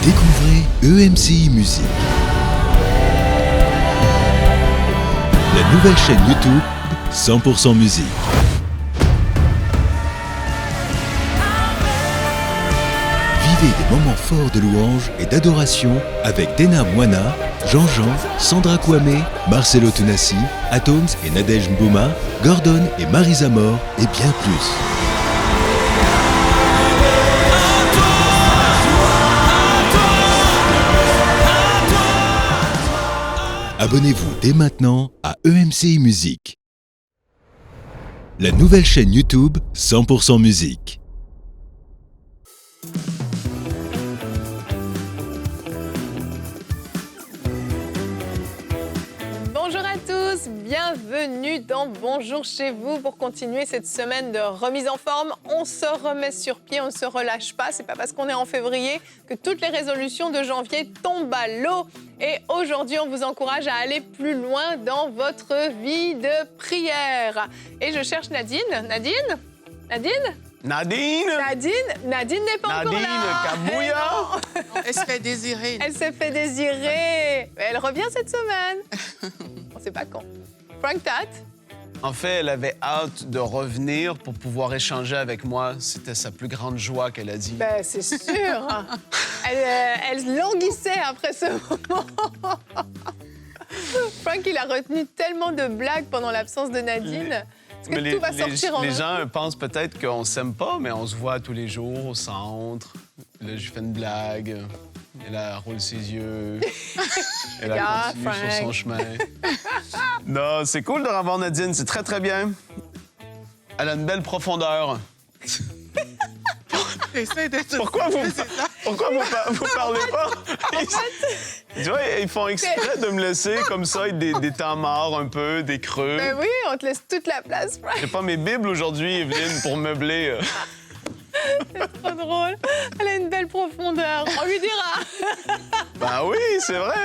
Découvrez EMCI Musique, la nouvelle chaîne YouTube 100% musique. Vivez des moments forts de louange et d'adoration avec Dena Moana, Jean-Jean, Sandra Kouamé, Marcelo Tunassi, Atoms et Nadège Mbouma, Gordon et Marisa Mort et bien plus. Abonnez-vous dès maintenant à EMCI Musique, la nouvelle chaîne YouTube 100% musique. Bonjour à tous, bienvenue dans Bonjour chez vous pour continuer cette semaine de remise en forme. On se remet sur pied, on ne se relâche pas. C'est pas parce qu'on est en février que toutes les résolutions de janvier tombent à l'eau. Et aujourd'hui, on vous encourage à aller plus loin dans votre vie de prière. Et je cherche Nadine. Nadine n'est pas encore là. Nadine Kabouya. Elle se fait désirer. Elle s'est fait désirer. Mais elle revient cette semaine. On ne sait pas quand. Frank Tat. En fait, elle avait hâte de revenir pour pouvoir échanger avec moi. C'était sa plus grande joie qu'elle a dit. Ben, c'est sûr. Elle languissait après ce moment. Frank, il a retenu tellement de blagues pendant l'absence de Nadine. Est-ce que tout va sortir en les nous? gens pensent peut-être qu'on s'aime pas, mais on se voit tous les jours au centre. Là, je fais une blague. Elle roule ses yeux. Elle continue sur son chemin. Non, c'est cool de revoir Nadine. C'est très, très bien. Elle a une belle profondeur. Pourquoi vous parlez pas? Tu vois, ils font exprès de me laisser comme ça, des temps morts un peu, des creux. Ben oui, on te laisse toute la place, Frank. J'ai pas mes bibles aujourd'hui, Evelyne, pour meubler. C'est trop drôle. Elle a une belle profondeur. On lui dira. Ben oui, c'est vrai.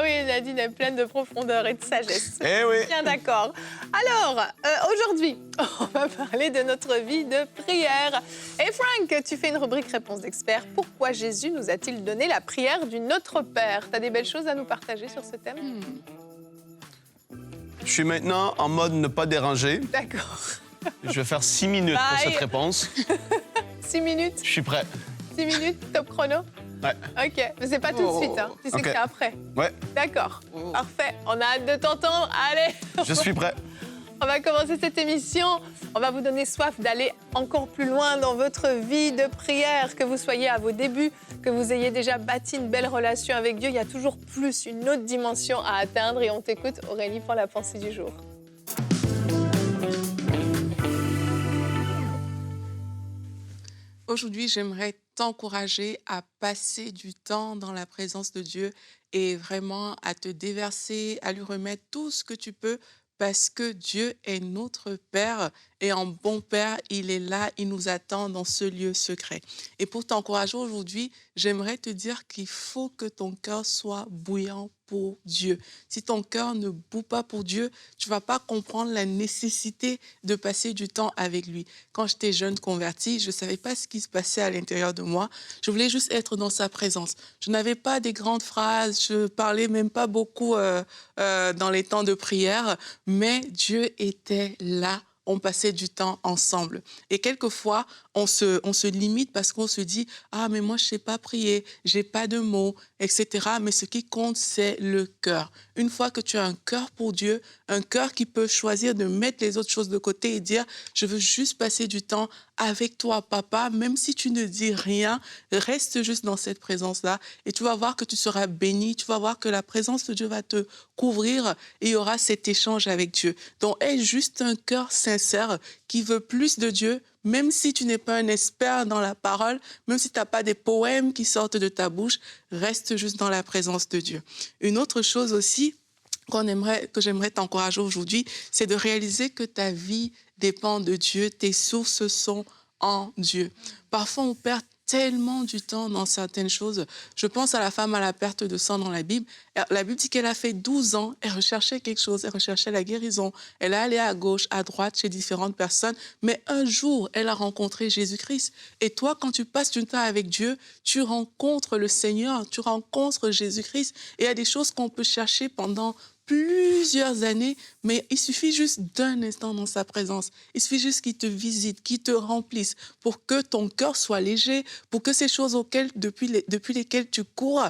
Oui, Nadine est pleine de profondeur et de sagesse. Eh oui. Bien d'accord. Alors, aujourd'hui, on va parler de notre vie de prière. Et Frank, tu fais une rubrique réponse d'expert. Pourquoi Jésus nous a-t-il donné la prière du Notre Père? Tu as des belles choses à nous partager sur ce thème? Je suis maintenant en mode ne pas déranger. D'accord. Je vais faire 6 minutes pour cette réponse. 6 minutes? Je suis prêt. 6 minutes, top chrono? Ouais. OK, mais c'est pas tout de suite, hein. Tu sais que c'est après. Ouais, D'accord, parfait. On a hâte de t'entendre. Allez, je suis prêt. on va commencer cette émission. On va vous donner soif d'aller encore plus loin dans votre vie de prière. Que vous soyez à vos débuts, que vous ayez déjà bâti une belle relation avec Dieu, il y a toujours plus, une autre dimension à atteindre. Et on t'écoute, Aurélie, pour la pensée du jour. Aujourd'hui, j'aimerais t'encourager à passer du temps dans la présence de Dieu et vraiment à te déverser, à lui remettre tout ce que tu peux parce que Dieu est notre Père et en bon Père, il est là, il nous attend dans ce lieu secret. Et pour t'encourager aujourd'hui, j'aimerais te dire qu'il faut que ton cœur soit bouillant pour Dieu. Si ton cœur ne bout pas pour Dieu, tu vas pas comprendre la nécessité de passer du temps avec lui. Quand j'étais jeune convertie, je savais pas ce qui se passait à l'intérieur de moi. Je voulais juste être dans sa présence. Je n'avais pas des grandes phrases, je parlais même pas beaucoup dans les temps de prière, mais Dieu était là. On passait du temps ensemble. Et quelquefois, on se limite parce qu'on se dit « Ah, mais moi, je sais pas prier, j'ai pas de mots, etc. » Mais ce qui compte, c'est le cœur. Une fois que tu as un cœur pour Dieu, un cœur qui peut choisir de mettre les autres choses de côté et dire « Je veux juste passer du temps avec toi, papa, même si tu ne dis rien, reste juste dans cette présence-là. » Et tu vas voir que tu seras béni, tu vas voir que la présence de Dieu va te couvrir et il y aura cet échange avec Dieu. Donc, aie juste un cœur sincère qui veut plus de Dieu, même si tu n'es pas un expert dans la parole, même si tu n'as pas des poèmes qui sortent de ta bouche, reste juste dans la présence de Dieu. Une autre chose aussi que j'aimerais t'encourager aujourd'hui, c'est de réaliser que ta vie dépend de Dieu, tes sources sont en Dieu. Parfois, on perd tellement du temps dans certaines choses. Je pense à la femme à la perte de sang dans la Bible. La Bible dit qu'elle a fait 12 ans, elle recherchait quelque chose, elle recherchait la guérison. Elle est allée à gauche, à droite, chez différentes personnes. Mais un jour, elle a rencontré Jésus-Christ. Et toi, quand tu passes du temps avec Dieu, tu rencontres le Seigneur, tu rencontres Jésus-Christ. Et il y a des choses qu'on peut chercher pendant plusieurs années, mais il suffit juste d'un instant dans sa présence. Il suffit juste qu'il te visite, qu'il te remplisse pour que ton cœur soit léger, pour que ces choses auxquelles, depuis lesquelles tu cours,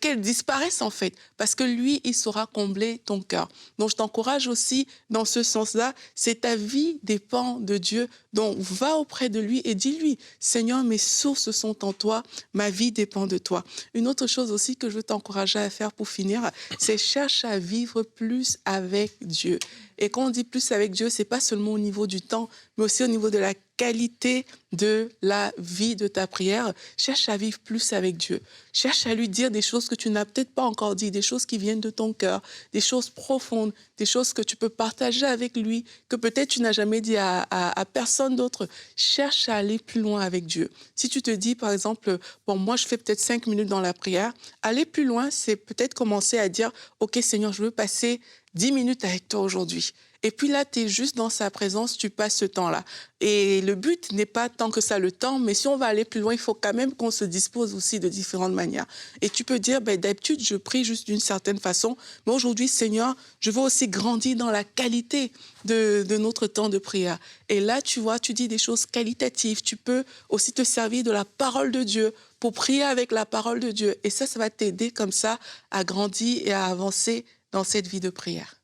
qu'elles disparaissent en fait, parce que lui, il saura combler ton cœur. Donc, je t'encourage aussi dans ce sens-là, c'est ta vie dépend de Dieu, donc va auprès de lui et dis-lui, Seigneur, mes sources sont en toi, ma vie dépend de toi. Une autre chose aussi que je veux t'encourager à faire pour finir, c'est cherche à vivre plus avec Dieu. Et quand on dit plus avec Dieu, c'est pas seulement au niveau du temps, mais aussi au niveau de la qualité de la vie de ta prière. Cherche à vivre plus avec Dieu. Cherche à lui dire des choses que tu n'as peut-être pas encore dit, des choses qui viennent de ton cœur, des choses profondes, des choses que tu peux partager avec lui, que peut-être tu n'as jamais dit à personne d'autre. Cherche à aller plus loin avec Dieu. Si tu te dis, par exemple, bon, moi, je fais peut-être 5 minutes dans la prière, aller plus loin, c'est peut-être commencer à dire, OK, Seigneur, je veux passer 10 minutes avec toi aujourd'hui. Et puis là, tu es juste dans sa présence, tu passes ce temps-là. Et le but n'est pas tant que ça le temps, mais si on va aller plus loin, il faut quand même qu'on se dispose aussi de différentes manières. Et tu peux dire, d'habitude, je prie juste d'une certaine façon, mais aujourd'hui, Seigneur, je veux aussi grandir dans la qualité de notre temps de prière. Et là, tu vois, tu dis des choses qualitatives. Tu peux aussi te servir de la parole de Dieu pour prier avec la parole de Dieu. Et ça va t'aider comme ça à grandir et à avancer dans cette vie de prière.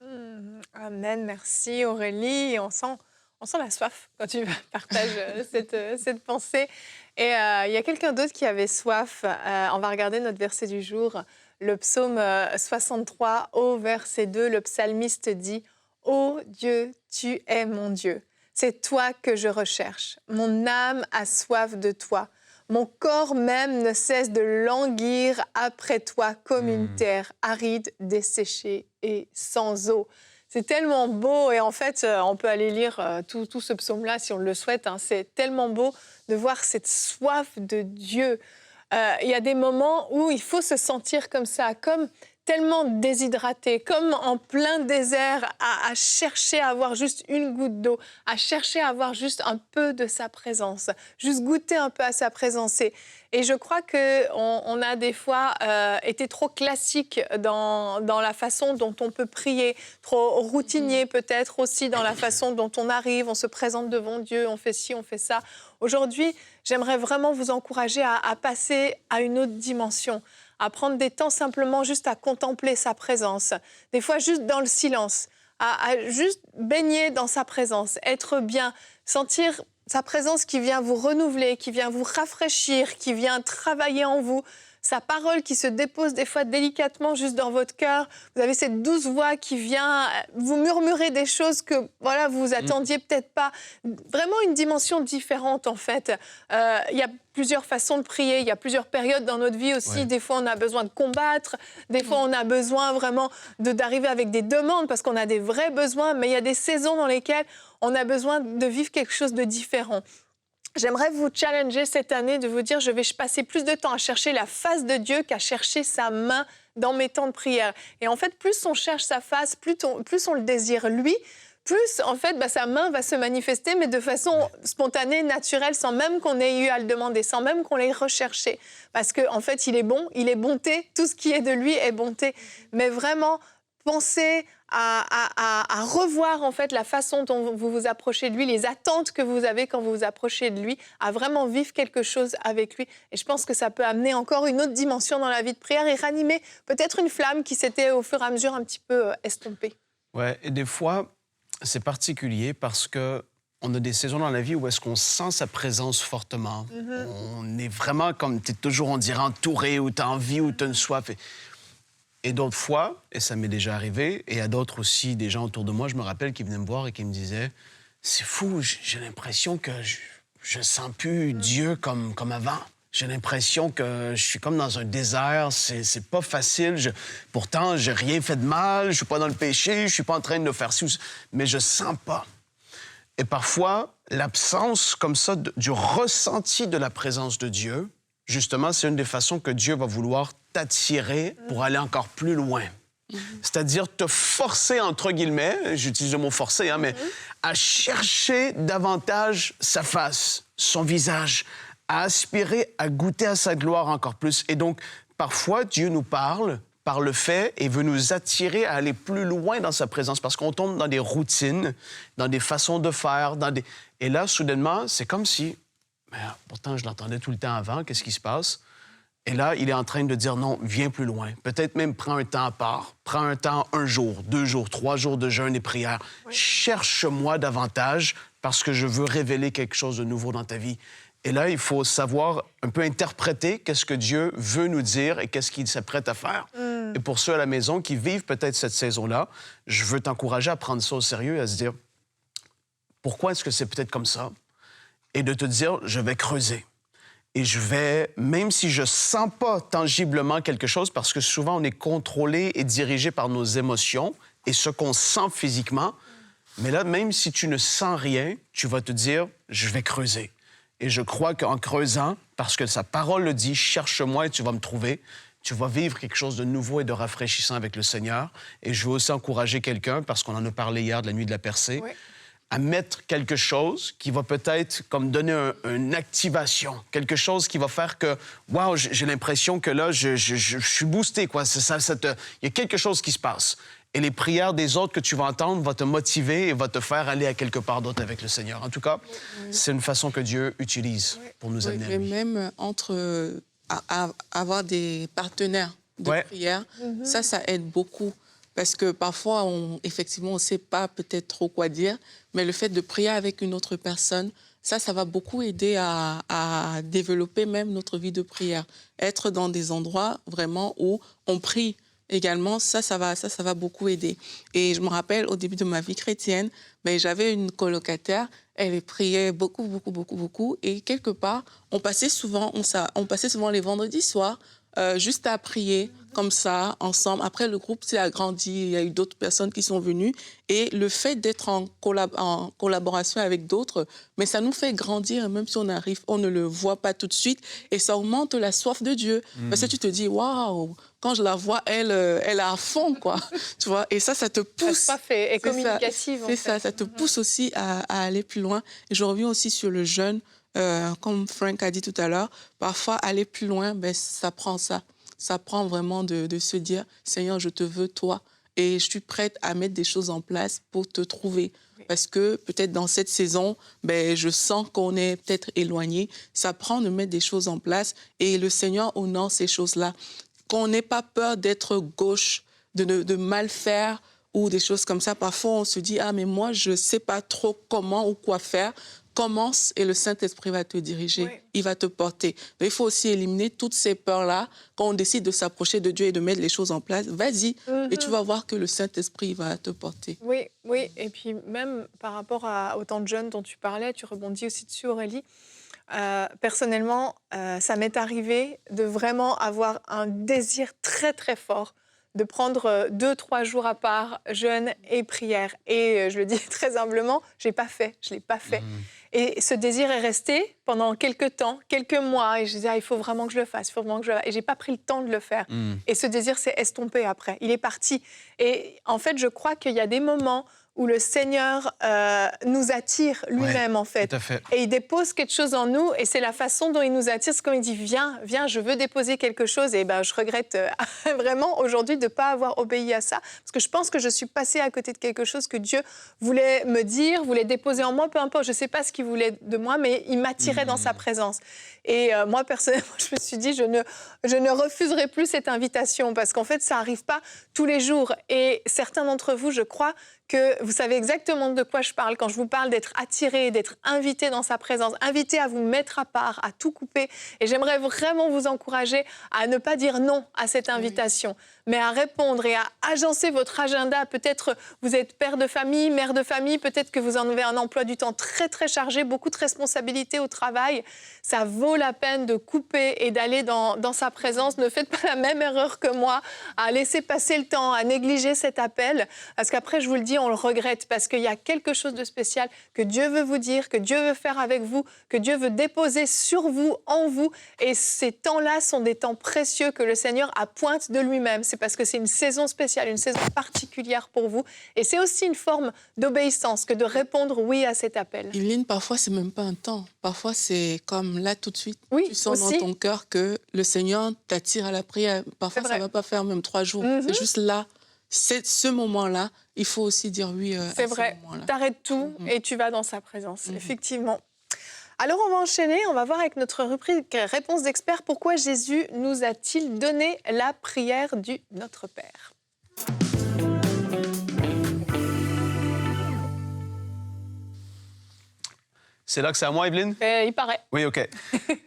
Amen, merci Aurélie. On sent la soif quand tu partages cette pensée. Et il y a quelqu'un d'autre qui avait soif. On va regarder notre verset du jour, le psaume 63, au verset 2. Le psalmiste dit « Ô Dieu, tu es mon Dieu. C'est toi que je recherche. Mon âme a soif de toi. Mon corps même ne cesse de languir après toi comme une terre aride, desséchée et sans eau. » C'est tellement beau et en fait, on peut aller lire tout ce psaume-là si on le souhaite. C'est tellement beau de voir cette soif de Dieu. Il y a des moments où il faut se sentir comme ça, comme tellement déshydraté, comme en plein désert, à chercher à avoir juste une goutte d'eau, à chercher à avoir juste un peu de sa présence, juste goûter un peu à sa présence. Et je crois qu'on a des fois été trop classique dans la façon dont on peut prier, trop routinier peut-être aussi dans la façon dont on arrive, on se présente devant Dieu, on fait ci, on fait ça. Aujourd'hui, j'aimerais vraiment vous encourager à passer à une autre dimension, à prendre des temps simplement juste à contempler sa présence, des fois juste dans le silence, à juste baigner dans sa présence, être bien, sentir sa présence qui vient vous renouveler, qui vient vous rafraîchir, qui vient travailler en vous, sa parole qui se dépose des fois délicatement juste dans votre cœur. Vous avez cette douce voix qui vient vous murmurer des choses que voilà, vous attendiez peut-être pas. Vraiment une dimension différente en fait. Il y a plusieurs façons de prier, il y a plusieurs périodes dans notre vie aussi. Ouais. Des fois, on a besoin de combattre, des fois, on a besoin vraiment d'arriver avec des demandes parce qu'on a des vrais besoins, mais il y a des saisons dans lesquelles on a besoin de vivre quelque chose de différent. J'aimerais vous challenger cette année de vous dire je vais passer plus de temps à chercher la face de Dieu qu'à chercher sa main dans mes temps de prière. Et en fait, plus on cherche sa face, plus on le désire lui, plus en fait sa main va se manifester, mais de façon spontanée, naturelle, sans même qu'on ait eu à le demander, sans même qu'on l'ait recherché. Parce qu'en fait, il est bon, il est bonté, tout ce qui est de lui est bonté. Mais vraiment, pensez à revoir en fait la façon dont vous vous approchez de lui, les attentes que vous avez quand vous vous approchez de lui, à vraiment vivre quelque chose avec lui. Et je pense que ça peut amener encore une autre dimension dans la vie de prière et ranimer peut-être une flamme qui s'était au fur et à mesure un petit peu estompée. Ouais, et des fois, c'est particulier parce que on a des saisons dans la vie où est-ce qu'on sent sa présence fortement. On est vraiment comme, tu es toujours, on dirait, entouré, ou tu as envie, ou tu as une soif. Et d'autres fois, et ça m'est déjà arrivé, et à d'autres aussi, des gens autour de moi, je me rappelle, qui venaient me voir et qui me disaient « C'est fou, j'ai l'impression que je sens plus Dieu comme avant. J'ai l'impression que je suis comme dans un désert, c'est pas facile. Pourtant, j'ai rien fait de mal, je suis pas dans le péché, je suis pas en train de faire ci, mais je sens pas. » Et parfois, l'absence comme ça du ressenti de la présence de Dieu, justement, c'est une des façons que Dieu va vouloir t'attirer pour aller encore plus loin. C'est-à-dire te forcer, entre guillemets, j'utilise le mot forcer, mais à chercher davantage sa face, son visage, à aspirer à goûter à sa gloire encore plus. Et donc, parfois, Dieu nous parle par le fait et veut nous attirer à aller plus loin dans sa présence parce qu'on tombe dans des routines, dans des façons de faire, Et là, soudainement, c'est comme si... pourtant, je l'entendais tout le temps avant, qu'est-ce qui se passe? Et là, il est en train de dire non, viens plus loin. Peut-être même prends un temps à part. Prends un temps, 1 jour, 2 jours, 3 jours de jeûne et prière. Oui. Cherche-moi davantage parce que je veux révéler quelque chose de nouveau dans ta vie. Et là, il faut savoir un peu interpréter qu'est-ce que Dieu veut nous dire et qu'est-ce qu'il s'apprête à faire. Et pour ceux à la maison qui vivent peut-être cette saison-là, je veux t'encourager à prendre ça au sérieux et à se dire pourquoi est-ce que c'est peut-être comme ça? Et de te dire, je vais creuser. Et je vais, même si je sens pas tangiblement quelque chose, parce que souvent on est contrôlé et dirigé par nos émotions et ce qu'on sent physiquement, mais là, même si tu ne sens rien, tu vas te dire, je vais creuser. Et je crois qu'en creusant, parce que sa parole le dit, cherche-moi et tu vas me trouver, tu vas vivre quelque chose de nouveau et de rafraîchissant avec le Seigneur. Et je veux aussi encourager quelqu'un, parce qu'on en a parlé hier de la nuit de la percée, oui, à mettre quelque chose qui va peut-être comme donner une activation, quelque chose qui va faire que, wow, j'ai l'impression que là, je suis boosté, quoi. Il y a quelque chose qui se passe. Et les prières des autres que tu vas entendre vont te motiver et vont te faire aller à quelque part d'autre avec le Seigneur. En tout cas, c'est une façon que Dieu utilise pour nous amener à lui. Et même entre avoir des partenaires de prière, ça aide beaucoup. Parce que parfois, effectivement, on ne sait pas peut-être trop quoi dire, mais le fait de prier avec une autre personne, ça va beaucoup aider à développer même notre vie de prière. Être dans des endroits vraiment où on prie également, ça va beaucoup aider. Et je me rappelle, au début de ma vie chrétienne, j'avais une colocataire, elle priait beaucoup. Et quelque part, on passait souvent les vendredis soirs juste à prier comme ça, ensemble. Après, le groupe s'est agrandi, il y a eu d'autres personnes qui sont venues. Et le fait d'être en collaboration avec d'autres, mais ça nous fait grandir, même si on ne le voit pas tout de suite. Et ça augmente la soif de Dieu. Parce que tu te dis, waouh, quand je la vois, elle est à fond, quoi. Tu vois, et ça te pousse. C'est parfait, et communicative. C'est ça te pousse aussi à aller plus loin. Et je reviens aussi sur le jeûne. Comme Frank a dit tout à l'heure, parfois aller plus loin, ça prend ça. Ça prend vraiment de se dire, Seigneur, je te veux, toi, et je suis prête à mettre des choses en place pour te trouver. Oui. Parce que peut-être dans cette saison, je sens qu'on est peut-être éloigné. Ça prend de mettre des choses en place et le Seigneur honore ces choses-là. Qu'on n'ait pas peur d'être gauche, de mal faire ou des choses comme ça. Parfois, on se dit, mais moi, je ne sais pas trop comment ou quoi faire. Commence et le Saint-Esprit va te diriger, il va te porter. Mais il faut aussi éliminer toutes ces peurs-là. Quand on décide de s'approcher de Dieu et de mettre les choses en place, vas-y et tu vas voir que le Saint-Esprit va te porter. Oui. Et puis même par rapport au temps de jeûne dont tu parlais, tu rebondis aussi dessus, Aurélie. Personnellement, ça m'est arrivé de vraiment avoir un désir très, très fort de prendre 2-3 jours à part, jeûne et prière. Et je le dis très humblement, je ne l'ai pas fait. Et ce désir est resté pendant quelques temps, quelques mois. Et je disais, il faut vraiment que je le fasse, Et je n'ai pas pris le temps de le faire. Et ce désir s'est estompé après. Il est parti. Et en fait, je crois qu'il y a des moments où le Seigneur nous attire lui-même, en fait. Tout à fait. Et il dépose quelque chose en nous, et c'est la façon dont il nous attire. C'est comme il dit, viens, je veux déposer quelque chose. Et je regrette vraiment aujourd'hui de ne pas avoir obéi à ça, parce que je pense que je suis passée à côté de quelque chose que Dieu voulait me dire, voulait déposer en moi, peu importe, je ne sais pas ce qu'il voulait de moi, mais il m'attirait dans sa présence. Et moi, personnellement, je me suis dit, je ne refuserai plus cette invitation, parce qu'en fait, ça n'arrive pas tous les jours. Et certains d'entre vous, je crois, que vous savez exactement de quoi je parle quand je vous parle d'être attiré, d'être invité dans sa présence, invité à vous mettre à part, à tout couper. Et j'aimerais vraiment vous encourager à ne pas dire non à cette invitation, mais à répondre et à agencer votre agenda. Peut-être vous êtes père de famille, mère de famille, peut-être que vous en avez un emploi du temps très, très chargé, beaucoup de responsabilités au travail. Ça vaut la peine de couper et d'aller dans sa présence. Ne faites pas la même erreur que moi, à laisser passer le temps, à négliger cet appel, parce qu'après, je vous le dis, on le regrette parce qu'il y a quelque chose de spécial que Dieu veut vous dire, que Dieu veut faire avec vous, que Dieu veut déposer sur vous, en vous. Et ces temps-là sont des temps précieux que le Seigneur appointe de lui-même. C'est parce que c'est une saison spéciale, une saison particulière pour vous. Et c'est aussi une forme d'obéissance que de répondre oui à cet appel. Yveline, parfois, c'est même pas un temps. Parfois, c'est comme là, tout de suite. Oui, tu sens aussi. dans ton cœur que le Seigneur t'attire à la prière. Parfois, ça ne va pas faire même 3 jours. C'est juste là. C'est ce moment-là, il faut aussi dire oui à C'est ce vrai. moment-là. T'arrêtes tout et tu vas dans sa présence, effectivement. Alors, on va enchaîner. On va voir avec notre rubrique Réponse d'expert pourquoi Jésus nous a-t-il donné la prière du Notre Père. C'est là que c'est à moi, Evelyne? Il paraît. Oui, OK.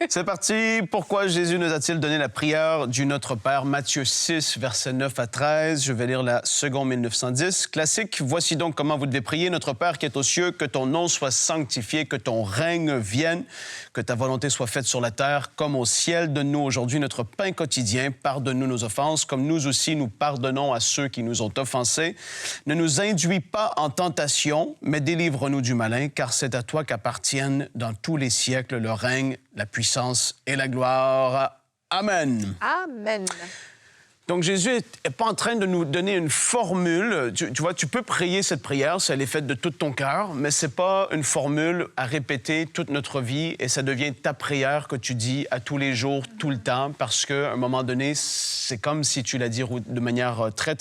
C'est parti. Pourquoi Jésus nous a-t-il donné la prière du Notre Père? Matthieu 6, versets 9 à 13. Je vais lire la seconde 1910. Classique. Voici donc comment vous devez prier. Notre Père qui est aux cieux, que ton nom soit sanctifié, que ton règne vienne, que ta volonté soit faite sur la terre comme au ciel. Donne-nous aujourd'hui notre pain quotidien. Pardonne-nous nos offenses, comme nous aussi nous pardonnons à ceux qui nous ont offensés. Ne nous induis pas en tentation, mais délivre-nous du malin, car c'est à toi qu'appartiennent dans tous les siècles le règne, la puissance et la gloire. Amen. Amen. Donc, Jésus n'est pas en train de nous donner une formule. Tu vois, tu peux prier cette prière, si elle est faite de tout ton cœur, mais ce n'est pas une formule à répéter toute notre vie et ça devient ta prière que tu dis à tous les jours, tout le temps, parce qu'à un moment donné, c'est comme si tu l'as dit de manière très...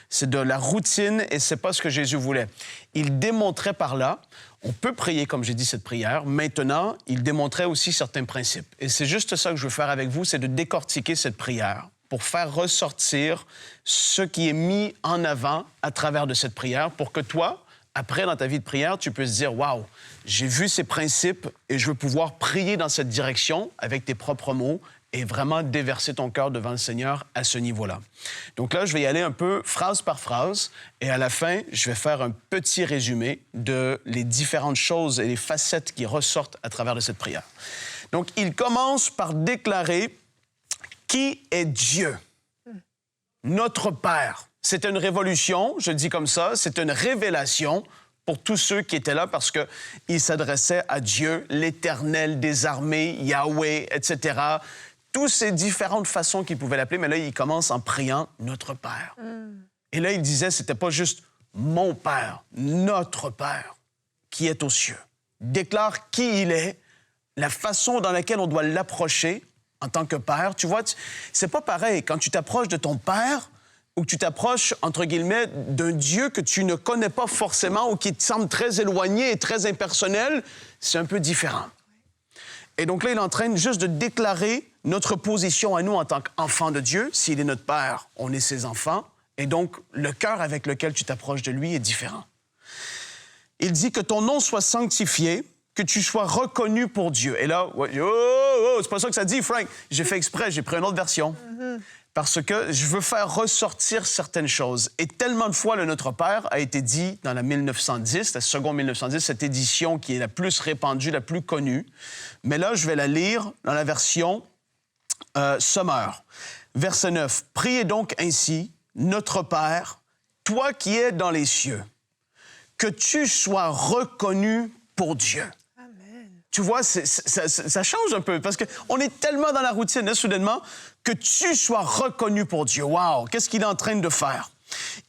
C'est de la routine et ce n'est pas ce que Jésus voulait. Il démontrait par là, on peut prier, comme j'ai dit, cette prière. Maintenant, il démontrait aussi certains principes. Et c'est juste ça que je veux faire avec vous, c'est de décortiquer cette prière pour faire ressortir ce qui est mis en avant à travers de cette prière pour que toi, après, dans ta vie de prière, tu puisses dire « Wow, j'ai vu ces principes et je veux pouvoir prier dans cette direction avec tes propres mots et vraiment déverser ton cœur devant le Seigneur à ce niveau-là. » Donc là, je vais y aller un peu phrase par phrase et à la fin, je vais faire un petit résumé de les différentes choses et les facettes qui ressortent à travers de cette prière. Donc, il commence par déclarer qui est Dieu, notre Père. C'est une révolution, je le dis comme ça, c'est une révélation pour tous ceux qui étaient là parce qu'il s'adressait à Dieu, l'Éternel des armées, Yahweh, etc., toutes ces différentes façons qu'il pouvait l'appeler, mais là, il commence en priant « Notre Père ». Et là, il disait, c'était pas juste « Mon Père », « Notre Père » qui est aux cieux. Déclare qui il est, la façon dans laquelle on doit l'approcher en tant que Père. Tu vois, c'est pas pareil. Quand tu t'approches de ton Père ou que tu t'approches, entre guillemets, d'un Dieu que tu ne connais pas forcément ou qui te semble très éloigné et très impersonnel, c'est un peu différent. Et donc là, il est en train juste de déclarer notre position à nous en tant qu'enfants de Dieu. S'il est notre Père, on est ses enfants. Et donc, le cœur avec lequel tu t'approches de lui est différent. Il dit que ton nom soit sanctifié, que tu sois reconnu pour Dieu. Et là, c'est pas ça que ça dit, Frank. J'ai fait exprès, j'ai pris une autre version. Parce que je veux faire ressortir certaines choses. Et tellement de fois, le Notre Père a été dit dans la 1910, la seconde 1910, cette édition qui est la plus répandue, la plus connue. Mais là, je vais la lire dans la version Sommaire. Verset 9. « Priez donc ainsi, Notre Père, toi qui es dans les cieux, que tu sois reconnu pour Dieu. » Tu vois, ça change un peu, parce qu'on est tellement dans la routine, là, soudainement, que tu sois reconnu pour Dieu. Wow! Qu'est-ce qu'il est en train de faire?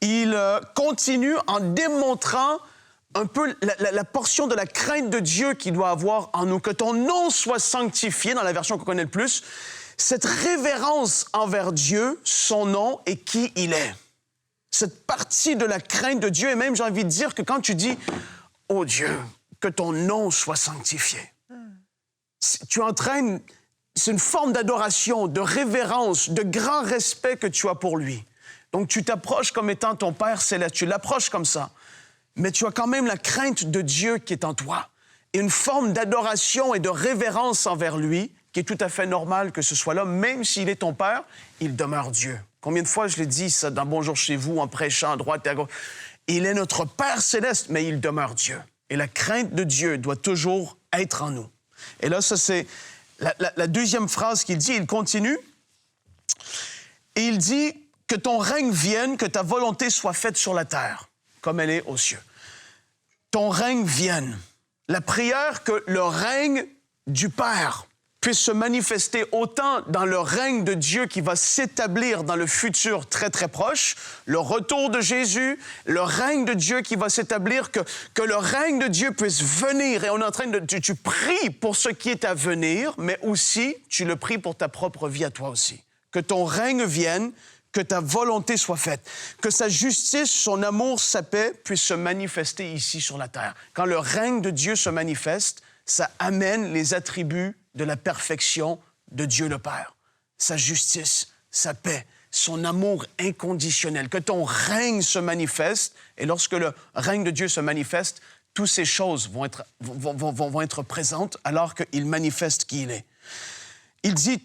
Il continue en démontrant un peu la portion de la crainte de Dieu qu'il doit avoir en nous. Que ton nom soit sanctifié, dans la version qu'on connaît le plus. Cette révérence envers Dieu, son nom et qui il est. Cette partie de la crainte de Dieu, et même, j'ai envie de dire que quand tu dis « Oh Dieu, que ton nom soit sanctifié », tu entraînes, c'est une forme d'adoration, de révérence, de grand respect que tu as pour lui. Donc, tu t'approches comme étant ton Père céleste, tu l'approches comme ça. Mais tu as quand même la crainte de Dieu qui est en toi. Et une forme d'adoration et de révérence envers lui, qui est tout à fait normal que ce soit là. Même s'il est ton Père, il demeure Dieu. Combien de fois je l'ai dit ça dans Bonjour chez vous, en prêchant à droite et à gauche. Il est notre Père céleste, mais il demeure Dieu. Et la crainte de Dieu doit toujours être en nous. Et là, ça, c'est la deuxième phrase qu'il dit. Il continue. Et il dit que ton règne vienne, que ta volonté soit faite sur la terre, comme elle est aux cieux. Ton règne vienne. La prière que le règne du Père puisse se manifester autant dans le règne de Dieu qui va s'établir dans le futur très, très proche, le retour de Jésus, le règne de Dieu qui va s'établir, que le règne de Dieu puisse venir. Et on est en train de... Tu pries pour ce qui est à venir, mais aussi, tu le pries pour ta propre vie à toi aussi. Que ton règne vienne, que ta volonté soit faite, que sa justice, son amour, sa paix puissent se manifester ici sur la terre. Quand le règne de Dieu se manifeste, ça amène les attributs de la perfection de Dieu le Père. Sa justice, sa paix, son amour inconditionnel. Que ton règne se manifeste, et lorsque le règne de Dieu se manifeste, toutes ces choses vont être présentes alors qu'il manifeste qui il est. Il dit,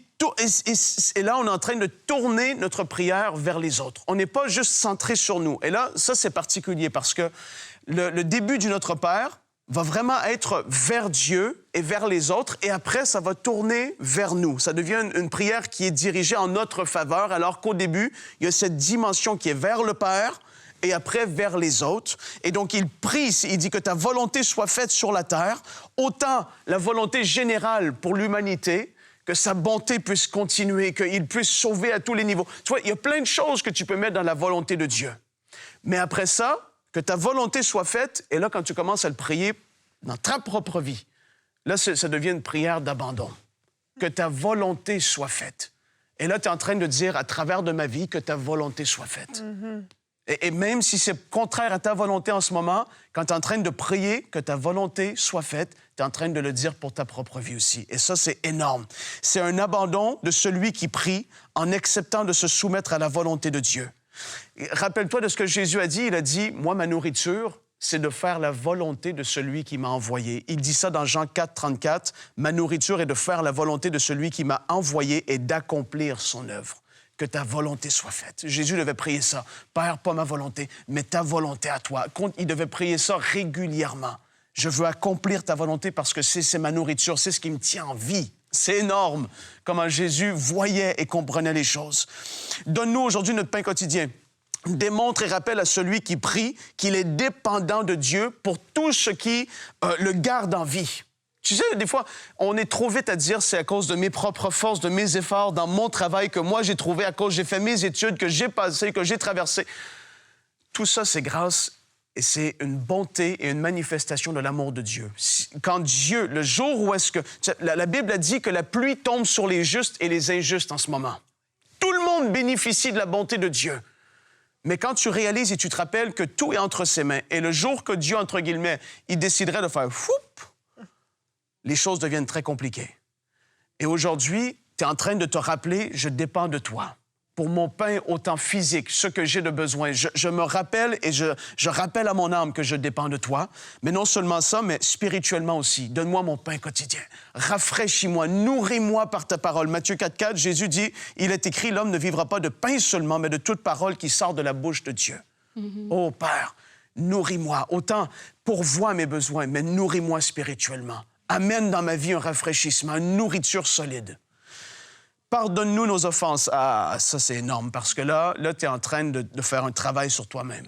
et là, on est en train de tourner notre prière vers les autres. On n'est pas juste centré sur nous. Et là, ça, c'est particulier parce que le début du Notre Père va vraiment être vers Dieu et vers les autres, et après, ça va tourner vers nous. Ça devient une prière qui est dirigée en notre faveur, alors qu'au début, il y a cette dimension qui est vers le Père, et après, vers les autres. Et donc, il prie, il dit que ta volonté soit faite sur la terre, autant la volonté générale pour l'humanité, que sa bonté puisse continuer, qu'il puisse sauver à tous les niveaux. Tu vois, il y a plein de choses que tu peux mettre dans la volonté de Dieu. Mais après ça, que ta volonté soit faite, et là, quand tu commences à le prier dans ta propre vie, là, ça devient une prière d'abandon. Que ta volonté soit faite. Et là, tu es en train de dire, à travers de ma vie, que ta volonté soit faite. Mm-hmm. Et même si c'est contraire à ta volonté en ce moment, quand tu es en train de prier que ta volonté soit faite, tu es en train de le dire pour ta propre vie aussi. Et ça, c'est énorme. C'est un abandon de celui qui prie en acceptant de se soumettre à la volonté de Dieu. Rappelle-toi de ce que Jésus a dit. Il a dit, moi, ma nourriture, c'est de faire la volonté de celui qui m'a envoyé. Il dit ça dans Jean 4, 34. Ma nourriture est de faire la volonté de celui qui m'a envoyé et d'accomplir son œuvre. Que ta volonté soit faite. Jésus devait prier ça. Père, pas ma volonté, mais ta volonté à toi. Il devait prier ça régulièrement. Je veux accomplir ta volonté parce que c'est ma nourriture, c'est ce qui me tient en vie. C'est énorme comment Jésus voyait et comprenait les choses. Donne-nous aujourd'hui notre pain quotidien. Démontre et rappelle à celui qui prie qu'il est dépendant de Dieu pour tout ce qui le garde en vie. Tu sais, des fois, on est trop vite à dire c'est à cause de mes propres forces, de mes efforts, dans mon travail que moi j'ai trouvé, à cause j'ai fait mes études, que j'ai passé, que j'ai traversé. Tout ça, c'est grâce et c'est une bonté et une manifestation de l'amour de Dieu. Quand Dieu, le jour où est-ce que... La Bible a dit que la pluie tombe sur les justes et les injustes en ce moment. Tout le monde bénéficie de la bonté de Dieu. Mais quand tu réalises et tu te rappelles que tout est entre ses mains, et le jour que Dieu, entre guillemets, il déciderait de faire foup, les choses deviennent très compliquées. Et aujourd'hui, tu es en train de te rappeler, je dépends de toi. Pour mon pain autant physique, ce que j'ai de besoin. Je me rappelle et je rappelle à mon âme que je dépends de toi. Mais non seulement ça, mais spirituellement aussi. Donne-moi mon pain quotidien. Rafraîchis-moi, nourris-moi par ta parole. Matthieu 4,4, Jésus dit, il est écrit, l'homme ne vivra pas de pain seulement, mais de toute parole qui sort de la bouche de Dieu. Mm-hmm. Oh Père, nourris-moi. Autant pourvois mes besoins, mais nourris-moi spirituellement. Amène dans ma vie un rafraîchissement, une nourriture solide. Pardonne-nous nos offenses. Ah, ça, c'est énorme, parce que là tu es en train de faire un travail sur toi-même.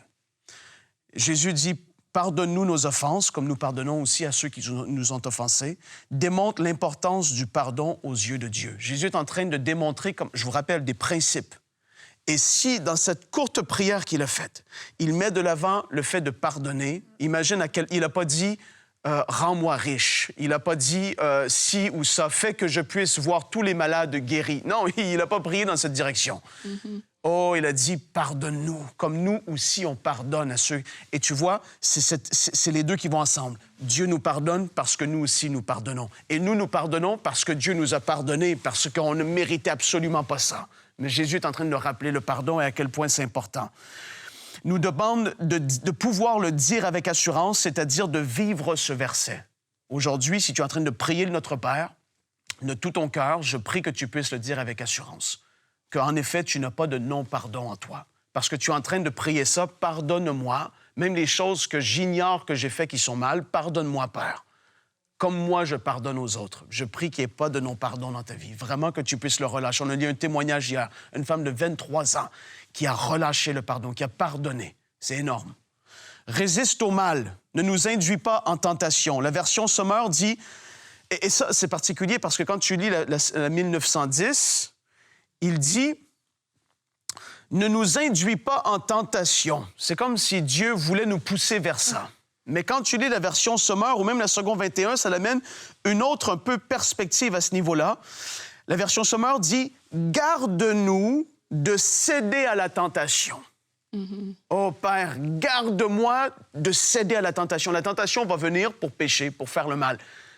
Jésus dit, pardonne-nous nos offenses, comme nous pardonnons aussi à ceux qui nous ont offensés. Démontre l'importance du pardon aux yeux de Dieu. Jésus est en train de démontrer, comme je vous rappelle, des principes. Et si, dans cette courte prière qu'il a faite, il met de l'avant le fait de pardonner, imagine il n'a pas dit... rends-moi riche. Il n'a pas dit ci ou ça, fait que je puisse voir tous les malades guéris. Non, il n'a pas prié dans cette direction. Mm-hmm. Oh, il a dit pardonne-nous, comme nous aussi on pardonne à ceux. Et tu vois, c'est les deux qui vont ensemble. Dieu nous pardonne parce que nous aussi nous pardonnons. Et nous pardonnons parce que Dieu nous a pardonné, parce qu'on ne méritait absolument pas ça. Mais Jésus est en train de nous rappeler le pardon et à quel point c'est important. Nous demande de pouvoir le dire avec assurance, c'est-à-dire de vivre ce verset. Aujourd'hui, si tu es en train de prier le Notre Père, de tout ton cœur, je prie que tu puisses le dire avec assurance. Qu'en effet, tu n'as pas de non-pardon en toi. Parce que tu es en train de prier ça, pardonne-moi, même les choses que j'ignore que j'ai fait qui sont mal, pardonne-moi, Père. Comme moi, je pardonne aux autres. Je prie qu'il n'y ait pas de non-pardon dans ta vie. Vraiment que tu puisses le relâcher. On a lu un témoignage hier, une femme de 23 ans qui a relâché le pardon, qui a pardonné. C'est énorme. Résiste au mal, ne nous induis pas en tentation. La version Sommer dit, et ça c'est particulier parce que quand tu lis la 1910, il dit, ne nous induis pas en tentation. C'est comme si Dieu voulait nous pousser vers ça. Mais quand tu lis la version Sommer ou même la seconde 21, ça amène une autre un peu perspective à ce niveau-là. La version Sommer dit, garde-nous de céder à la tentation. Oh Père, garde-moi de céder à la tentation. La tentation va venir pour pécher, pour faire le mal.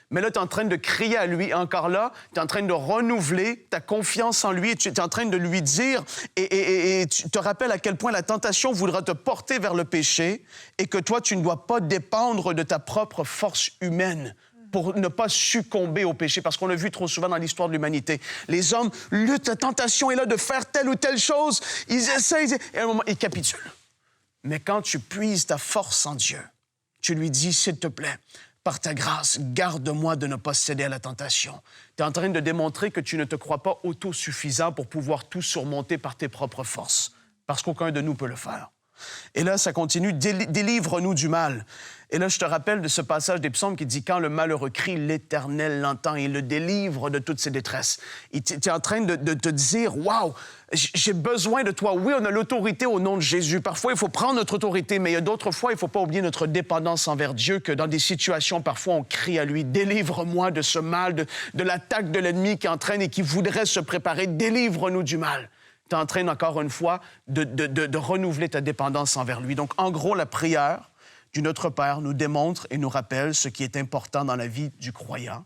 Mais là, tu es en train de crier à lui. Encore là, tu es en train de renouveler ta confiance en lui. Tu es en train de lui dire, et tu te rappelles à quel point la tentation voudra te porter vers le péché et que toi, tu ne dois pas dépendre de ta propre force humaine pour ne pas succomber au péché, parce qu'on l'a vu trop souvent dans l'histoire de l'humanité. Les hommes luttent, la tentation est là de faire telle ou telle chose, ils essayent, et à un moment, ils capitulent. Mais quand tu puises ta force en Dieu, tu lui dis, s'il te plaît, par ta grâce, garde-moi de ne pas céder à la tentation. Tu es en train de démontrer que tu ne te crois pas autosuffisant pour pouvoir tout surmonter par tes propres forces, parce qu'aucun de nous peut le faire. Et là, ça continue, délivre-nous du mal. Et là, je te rappelle de ce passage des psaumes qui dit « Quand le malheureux crie, l'Éternel l'entend et il le délivre de toutes ses détresses. » Tu es en train de te dire « Wow, j'ai besoin de toi. » Oui, on a l'autorité au nom de Jésus. Parfois, il faut prendre notre autorité, mais il y a d'autres fois, il ne faut pas oublier notre dépendance envers Dieu, que dans des situations, parfois, on crie à lui « Délivre-moi de ce mal, de l'attaque de l'ennemi qui entraîne et qui voudrait se préparer. Délivre-nous du mal. » Tu es en train, encore une fois, de renouveler ta dépendance envers lui. Donc, en gros, la prière du Notre Père nous démontre et nous rappelle ce qui est important dans la vie du croyant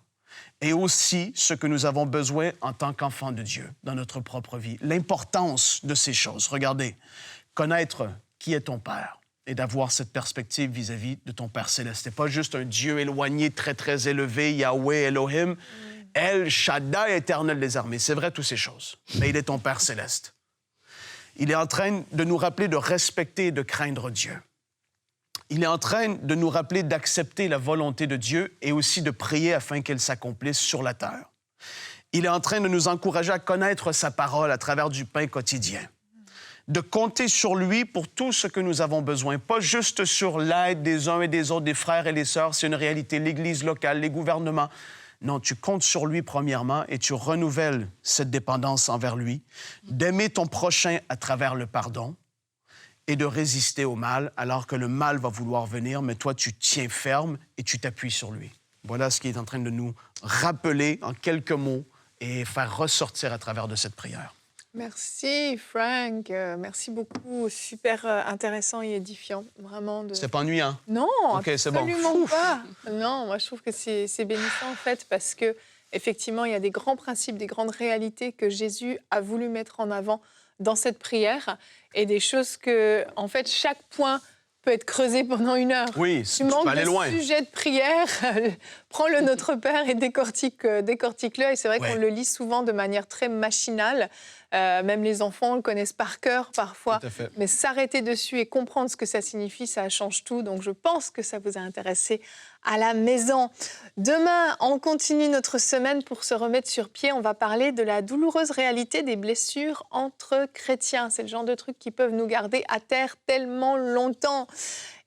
et aussi ce que nous avons besoin en tant qu'enfants de Dieu dans notre propre vie. L'importance de ces choses. Regardez, connaître qui est ton Père et d'avoir cette perspective vis-à-vis de ton Père céleste. Ce n'est pas juste un Dieu éloigné, très, très élevé, Yahweh, Elohim, El Shaddai, éternel des armées. C'est vrai, toutes ces choses. Mais il est ton Père céleste. Il est en train de nous rappeler de respecter et de craindre Dieu. Il est en train de nous rappeler d'accepter la volonté de Dieu et aussi de prier afin qu'elle s'accomplisse sur la terre. Il est en train de nous encourager à connaître sa parole à travers du pain quotidien. De compter sur lui pour tout ce que nous avons besoin, pas juste sur l'aide des uns et des autres, des frères et des sœurs, c'est une réalité, l'Église locale, les gouvernements. Non, tu comptes sur lui premièrement et tu renouvelles cette dépendance envers lui, d'aimer ton prochain à travers le pardon et de résister au mal alors que le mal va vouloir venir, mais toi, tu tiens ferme et tu t'appuies sur lui. Voilà ce qui est en train de nous rappeler en quelques mots et faire ressortir à travers de cette prière. Merci Frank, merci beaucoup, super intéressant et édifiant, vraiment. C'était pas ennuyant? Non, OK, c'est bon. absolument pas. Non, moi je trouve que c'est bénissant en fait parce que effectivement il y a des grands principes, des grandes réalités que Jésus a voulu mettre en avant dans cette prière et des choses que en fait chaque point peut être creusé pendant 1 heure. Oui, tu manques aller de loin. sujet de prière, prends le Notre Père et décortique-le. Et c'est vrai qu'on le lit souvent de manière très machinale. Même les enfants le connaissent par cœur parfois. Tout à fait. Mais s'arrêter dessus et comprendre ce que ça signifie, ça change tout. Donc je pense que ça vous a intéressé à la maison. Demain, on continue notre semaine pour se remettre sur pied. On va parler de la douloureuse réalité des blessures entre chrétiens. C'est le genre de trucs qui peuvent nous garder à terre tellement longtemps.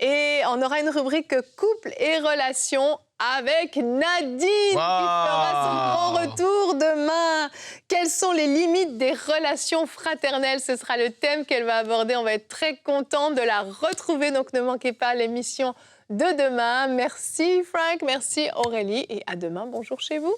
Et on aura une rubrique couple et relations avec Nadine qui fera son grand retour demain. Quelles sont les limites des relations fraternelles? Ce sera le thème qu'elle va aborder. On va être très contents de la retrouver. Donc ne manquez pas l'émission de demain. Merci Frank, merci Aurélie et à demain. Bonjour chez vous.